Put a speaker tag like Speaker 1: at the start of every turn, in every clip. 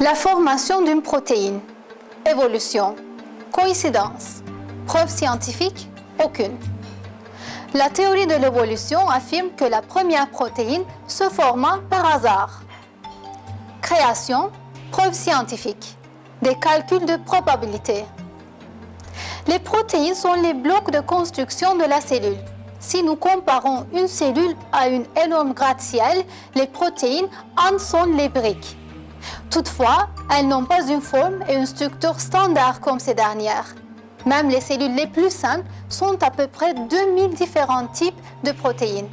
Speaker 1: La formation d'une protéine. Évolution. Coïncidence. Preuve scientifique? Aucune. La théorie de l'évolution affirme que la première protéine se forma par hasard. Création. Preuve scientifique. Des calculs de probabilité. Les protéines sont les blocs de construction de la cellule. Si nous comparons une cellule à une énorme gratte-ciel, les protéines en sont les briques. Toutefois, elles n'ont pas une forme et une structure standard comme ces dernières. Même les cellules les plus simples sont à peu près 2000 différents types de protéines.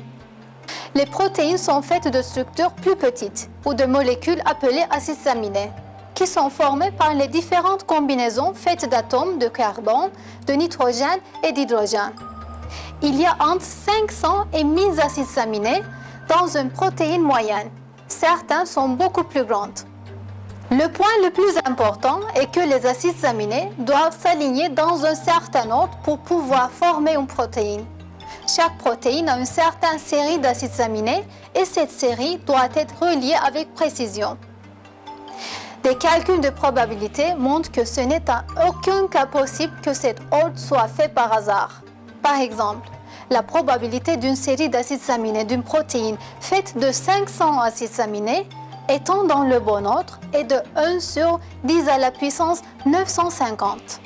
Speaker 1: Les protéines sont faites de structures plus petites ou de molécules appelées acides aminés, qui sont formées par les différentes combinaisons faites d'atomes de carbone, de nitrogène et d'hydrogène. Il y a entre 500 et 1000 acides aminés dans une protéine moyenne. Certains sont beaucoup plus grandes. Le point le plus important est que les acides aminés doivent s'aligner dans un certain ordre pour pouvoir former une protéine. Chaque protéine a une certaine série d'acides aminés et cette série doit être reliée avec précision. Des calculs de probabilité montrent que ce n'est en aucun cas possible que cet ordre soit fait par hasard. Par exemple, la probabilité d'une série d'acides aminés d'une protéine faite de 500 acides aminés étant dans le bon ordre est de 1 sur 10 à la puissance 950.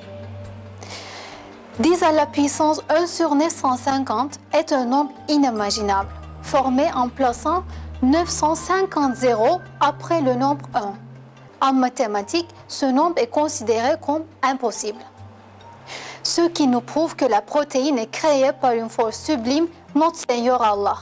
Speaker 1: 10 à la puissance 1 sur 950 est un nombre inimaginable, formé en plaçant 950 zéros après le nombre 1. En mathématiques, ce nombre est considéré comme impossible. Ce qui nous prouve que la protéine est créée par une force sublime, notre Seigneur Allah.